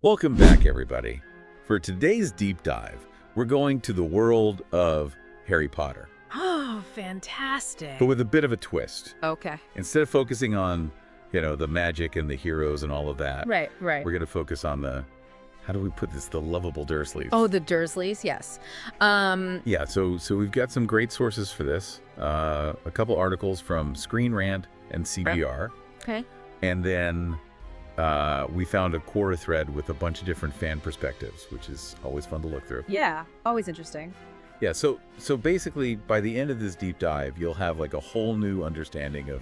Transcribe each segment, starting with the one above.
Welcome back, everybody. For today's deep dive, we're going to the world of Harry Potter, Oh, fantastic. but with a bit of a twist. Okay. Instead of focusing on, the magic and the heroes and all of that, Right. we're going to focus on how do we put this, the lovable Dursleys. Oh, the Dursleys, yes. Yeah, so we've got some great sources for this. A couple articles from Screen Rant and CBR. Okay. And then we found a Quora thread with a bunch of different fan perspectives, which is always fun to look through. Yeah, always interesting. Yeah, so basically, by the end of this deep dive, you'll have like a whole new understanding of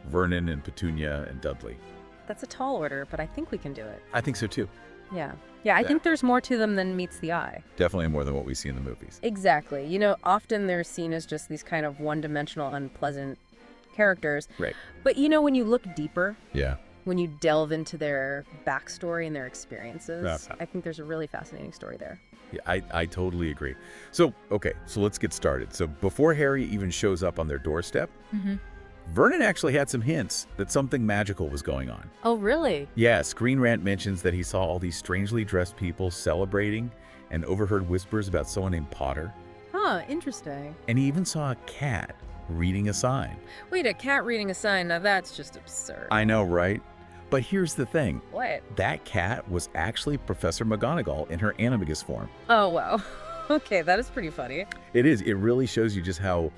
Vernon and Petunia and Dudley. That's a tall order, but I think we can do it. I think so too. Yeah. Yeah, I think there's more to them than meets the eye. Definitely more than what we see in the movies. Exactly. Often they're seen as just these kind of one-dimensional, unpleasant characters. Right. But when you look deeper, Yeah. when you delve into their backstory and their experiences, Uh-huh. I think there's a really fascinating story there. Yeah, I totally agree. So let's get started. So before Harry even shows up on their doorstep, Vernon actually had some hints that something magical was going on. Oh, really? Yeah, Screen Rant mentions that he saw all these strangely dressed people celebrating and overheard whispers about someone named Potter. Huh, interesting. And he even saw a cat reading a sign. Wait, a cat reading a sign? Now that's just absurd. I know, right? But here's the thing. What? That cat was actually Professor McGonagall in her animagus form. Oh, wow. Okay, that is pretty funny. It is. It really shows you just how,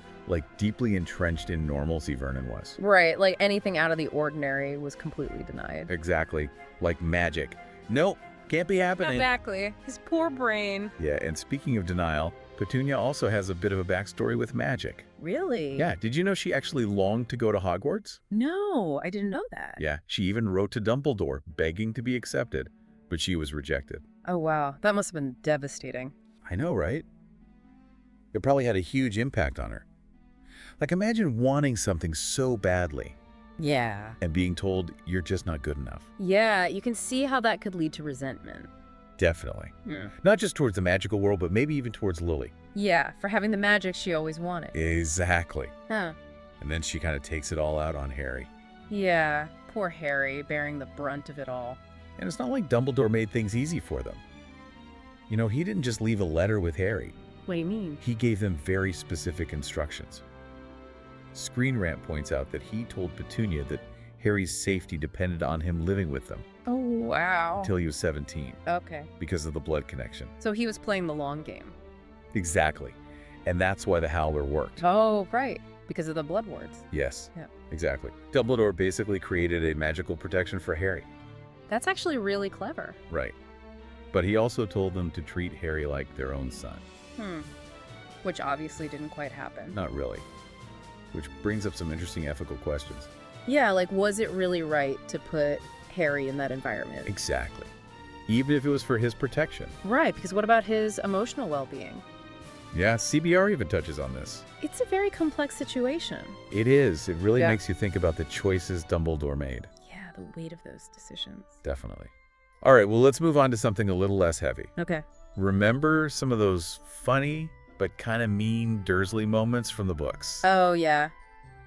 deeply entrenched in normalcy Vernon was. Right, like anything out of the ordinary was completely denied. Exactly. Like magic. Nope, can't be happening. Exactly. His poor brain. Yeah, and speaking of denial, Petunia also has a bit of a backstory with magic. Really? Yeah, did you know she actually longed to go to Hogwarts? No, I didn't know that. Yeah, she even wrote to Dumbledore begging to be accepted, but she was rejected. Oh, wow. That must have been devastating. I know, right? It probably had a huge impact on her. Imagine wanting something so badly Yeah. and being told you're just not good enough. Yeah, you can see how that could lead to resentment. Definitely. Yeah. Not just towards the magical world, but maybe even towards Lily. Yeah, for having the magic she always wanted. Exactly. Huh. And then she kind of takes it all out on Harry. Yeah, poor Harry bearing the brunt of it all. And it's not like Dumbledore made things easy for them. He didn't just leave a letter with Harry. What do you mean? He gave them very specific instructions. Screen Rant points out that he told Petunia that Harry's safety depended on him living with them Oh, wow. until he was 17 Okay. because of the blood connection. So he was playing the long game. Exactly. And that's why the Howler worked. Oh, right. Because of the blood wards. Yes, Yeah. exactly. Dumbledore basically created a magical protection for Harry. That's actually really clever. Right. But he also told them to treat Harry like their own son. Which obviously didn't quite happen. Not really. Which brings up some interesting ethical questions. Yeah, was it really right to put Harry in that environment? Exactly. Even if it was for his protection. Right, because what about his emotional well-being? Yeah, CBR even touches on this. It's a very complex situation. It is. It really Yeah. makes you think about the choices Dumbledore made. Yeah, the weight of those decisions. Definitely. All right, well, let's move on to something a little less heavy. Okay. Remember some of those funny but kind of mean Dursley moments from the books? Oh, yeah.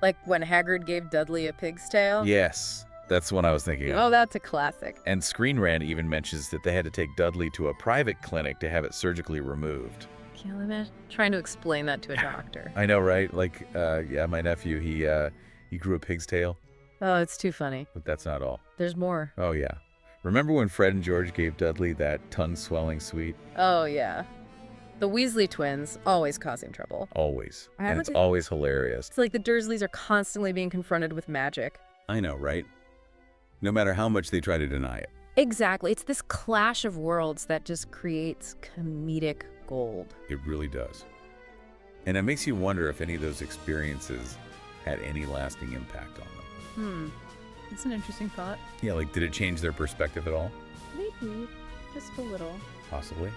Like when Hagrid gave Dudley a pig's tail? Yes, that's what I was thinking of. Oh, that's a classic. And Screen Rant even mentions that they had to take Dudley to a private clinic to have it surgically removed. Can you imagine trying to explain that to a doctor? I know, right? My nephew, he grew a pig's tail, Oh, it's too funny. but that's not all. There's more. Oh, yeah. Remember when Fred and George gave Dudley that tongue-swelling sweet? Oh, yeah. The Weasley twins, always causing trouble. Always. I And haven't it's been- always hilarious. It's like the Dursleys are constantly being confronted with magic. I know, right? No matter how much they try to deny it. Exactly. It's this clash of worlds that just creates comedic gold. It really does. And it makes you wonder if any of those experiences had any lasting impact on them. It's an interesting thought. Yeah, did it change their perspective at all? Maybe. Just a little. Possibly.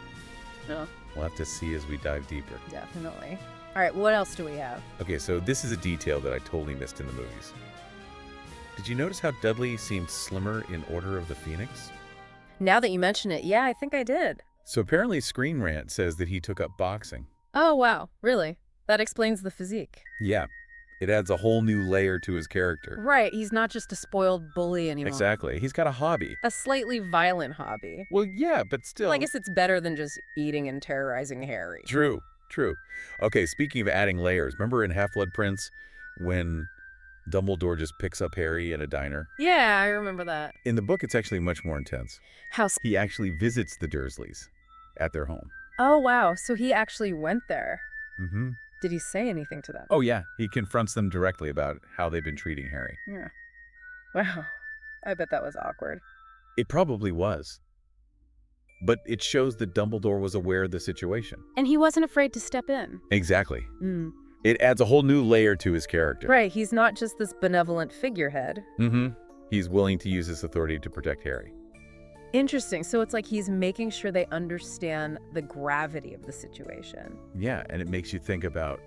No, We'll have to see as we dive deeper. definitely. All right, what else do we have? Okay, so this is a detail that I totally missed in the movies. Did you notice how Dudley seemed slimmer in Order of the Phoenix? Now that you mention it, yeah, I think I did. So apparently Screen Rant says that he took up boxing. Oh, wow. Really? That explains the physique. Yeah, It adds a whole new layer to his character. Right, he's not just a spoiled bully anymore. Exactly. He's got a hobby. A slightly violent hobby. Well, yeah, but still. Well, I guess it's better than just eating and terrorizing Harry. True. Okay, speaking of adding layers, remember in Half-Blood Prince when Dumbledore just picks up Harry in a diner? Yeah, I remember that. In the book, it's actually much more intense. How? He actually visits the Dursleys at their home. Oh, wow. So he actually went there. Mm-hmm. Did he say anything to them? Oh, yeah. He confronts them directly about how they've been treating Harry. Yeah. Wow. I bet that was awkward. It probably was. But it shows that Dumbledore was aware of the situation. And he wasn't afraid to step in. Exactly. Mm. It adds a whole new layer to his character. Right. He's not just this benevolent figurehead. Mm-hmm. He's willing to use his authority to protect Harry. Interesting. So it's like he's making sure they understand the gravity of the situation. Yeah, and it makes you think about,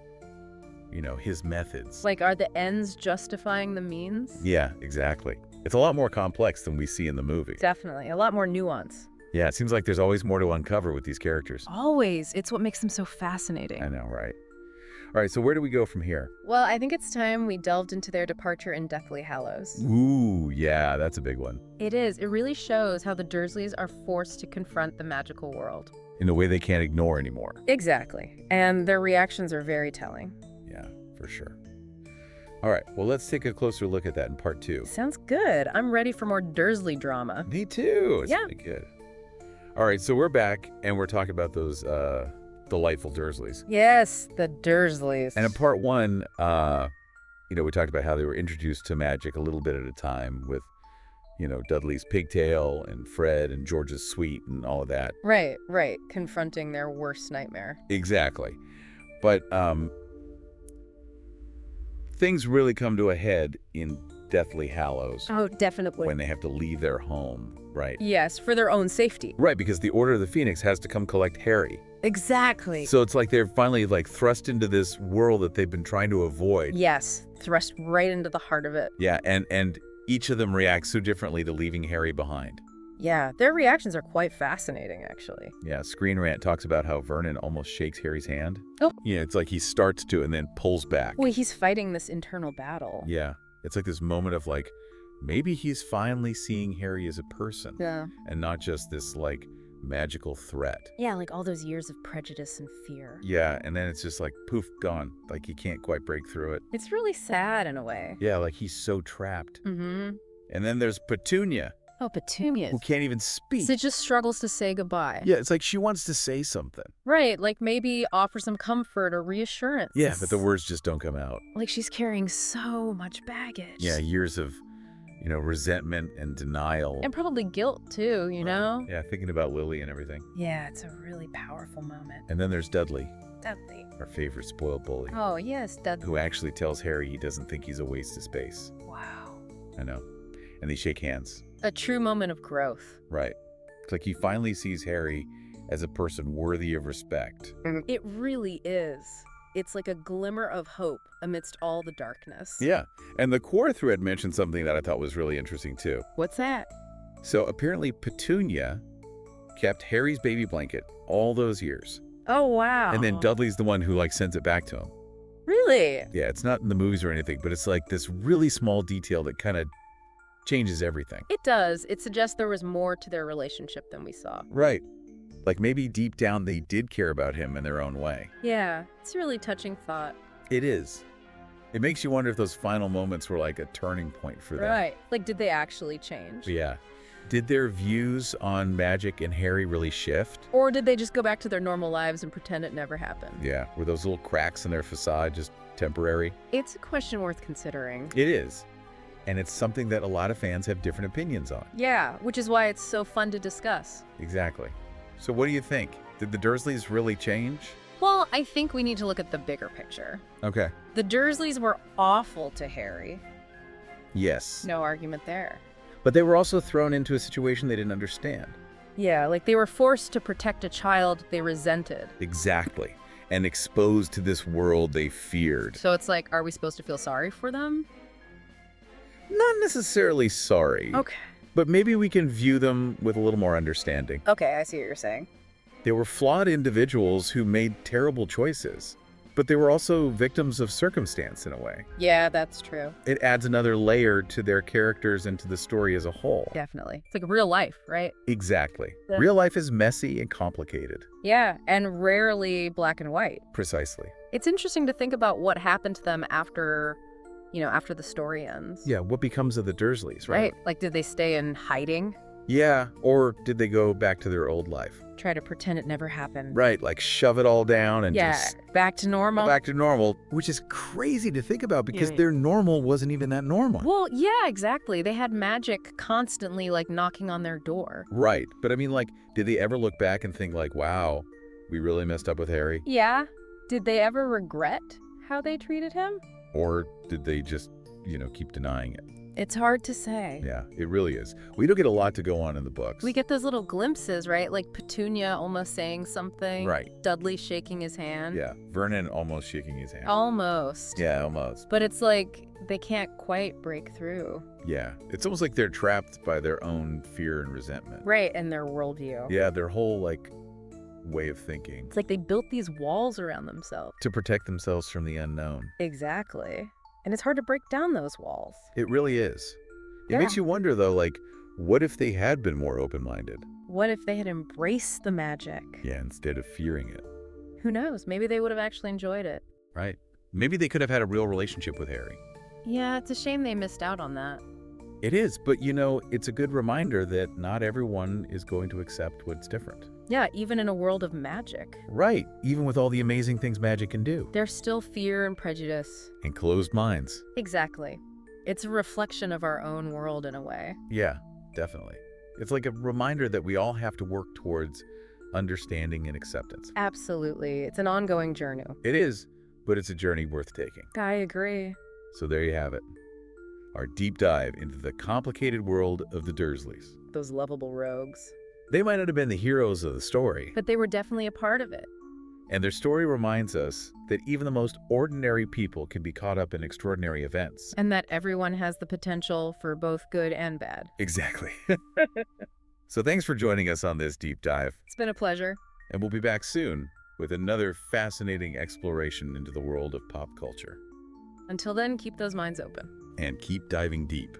his methods. Like, are the ends justifying the means? Yeah, exactly. It's a lot more complex than we see in the movie. Definitely. A lot more nuance. Yeah, it seems like there's always more to uncover with these characters. Always. It's what makes them so fascinating. I know, right? All right, so where do we go from here? Well, I think it's time we delved into their departure in Deathly Hallows. Ooh, yeah, that's a big one. It is. It really shows how the Dursleys are forced to confront the magical world. In a way they can't ignore anymore. Exactly. And their reactions are very telling. Yeah, for sure. All right, well, let's take a closer look at that in part 2. Sounds good. I'm ready for more Dursley drama. Me too. It's really good. All right, so we're back, and we're talking about those delightful Dursleys. Yes, the Dursleys. And in part 1, we talked about how they were introduced to magic a little bit at a time with, Dudley's pigtail and Fred and George's suite and all of that. Right. Confronting their worst nightmare. Exactly. But things really come to a head in Deathly Hallows. Oh, definitely. When they have to leave their home, right? Yes, for their own safety. Right, because the Order of the Phoenix has to come collect Harry. Exactly. So it's like they're finally thrust into this world that they've been trying to avoid. Yes, thrust right into the heart of it. Yeah, and each of them reacts so differently to leaving Harry behind. Yeah, their reactions are quite fascinating, actually. Yeah, Screen Rant talks about how Vernon almost shakes Harry's hand. Oh. Yeah, it's like he starts to and then pulls back. Well, he's fighting this internal battle. Yeah, it's like this moment of maybe he's finally seeing Harry as a person. Yeah. And not just this magical threat. Yeah, like all those years of prejudice and fear. Yeah, and then it's just poof, gone. He can't quite break through it. It's really sad in a way. Yeah, he's so trapped. Mm-hmm. And then there's Petunia. Oh, Petunia. Who can't even speak. So just struggles to say goodbye. Yeah, it's like she wants to say something. Right, maybe offer some comfort or reassurance. Yeah, but the words just don't come out. She's carrying so much baggage. Yeah, years of, resentment and denial. And probably guilt, too, Yeah, thinking about Lily and everything. Yeah, it's a really powerful moment. And then there's Dudley. Dudley. Our favorite spoiled bully. Oh, yes, Dudley. Who actually tells Harry he doesn't think he's a waste of space. Wow. I know. And they shake hands. A true moment of growth. Right. It's like he finally sees Harry as a person worthy of respect. It really is. It's like a glimmer of hope amidst all the darkness. Yeah. And the core thread mentioned something that I thought was really interesting, too. What's that? So apparently Petunia kept Harry's baby blanket all those years. Oh, wow. And then Dudley's the one who sends it back to him. Really? Yeah, it's not in the movies or anything, but it's this really small detail that kind of changes everything. It does. It suggests there was more to their relationship than we saw. Right. Maybe deep down they did care about him in their own way. Yeah, it's a really touching thought. It is. It makes you wonder if those final moments were a turning point for them. Right. Did they actually change? Yeah. Did their views on magic and Harry really shift? Or did they just go back to their normal lives and pretend it never happened? Yeah. Were those little cracks in their facade just temporary? It's a question worth considering. It is. And it's something that a lot of fans have different opinions on. Yeah, which is why it's so fun to discuss. Exactly. So what do you think? Did the Dursleys really change? Well, I think we need to look at the bigger picture. Okay. The Dursleys were awful to Harry. Yes. No argument there. But they were also thrown into a situation they didn't understand. Yeah, they were forced to protect a child they resented. Exactly. And exposed to this world they feared. So it's are we supposed to feel sorry for them? Not necessarily sorry. Okay. But maybe we can view them with a little more understanding. Okay, I see what you're saying. They were flawed individuals who made terrible choices. But they were also victims of circumstance in a way. Yeah, that's true. It adds another layer to their characters and to the story as a whole. Definitely. It's like real life, right? Exactly. Yeah. Real life is messy and complicated. Yeah, and rarely black and white. Precisely. It's interesting to think about what happened to them after, after the story ends. Yeah, what becomes of the Dursleys, right? Right. Like, did they stay in hiding? Yeah, or did they go back to their old life? Try to pretend it never happened. Right, like shove it all down and just back to normal. back to normal, which is crazy to think about because Yeah. their normal wasn't even that normal. Well, yeah, exactly. They had magic constantly, like, knocking on their door. Right, but I mean, like, did they ever look back and think like, wow, we really messed up with Harry? Yeah. Did they ever regret how they treated him? Or did they just, keep denying it? It's hard to say. Yeah, it really is. We don't get a lot to go on in the books. We get those little glimpses, right? Like Petunia almost saying something. Right. Dudley shaking his hand. Yeah, Vernon almost shaking his hand. Almost. Yeah, almost. But it's like they can't quite break through. Yeah, it's almost like they're trapped by their own fear and resentment. Right, and their worldview. Yeah, their whole, way of thinking. It's like they built these walls around themselves. To protect themselves from the unknown. Exactly. And it's hard to break down those walls. It really is. It Yeah. makes you wonder, though, what if they had been more open-minded? What if they had embraced the magic? Yeah, instead of fearing it. Who knows? Maybe they would have actually enjoyed it. Right. Maybe they could have had a real relationship with Harry. Yeah, it's a shame they missed out on that. It is, but it's a good reminder that not everyone is going to accept what's different. Yeah, even in a world of magic. Right, even with all the amazing things magic can do. There's still fear and prejudice. And closed minds. Exactly. It's a reflection of our own world in a way. Yeah, definitely. It's like a reminder that we all have to work towards understanding and acceptance. Absolutely. It's an ongoing journey. It is, but it's a journey worth taking. I agree. So there you have it. Our deep dive into the complicated world of the Dursleys. Those lovable rogues. They might not have been the heroes of the story, But they were definitely a part of it. and their story reminds us that even the most ordinary people can be caught up in extraordinary events. And that everyone has the potential for both good and bad. Exactly. So thanks for joining us on this deep dive, It's been a pleasure. and we'll be back soon with another fascinating exploration into the world of pop culture. Until then, keep those minds open. And keep diving deep.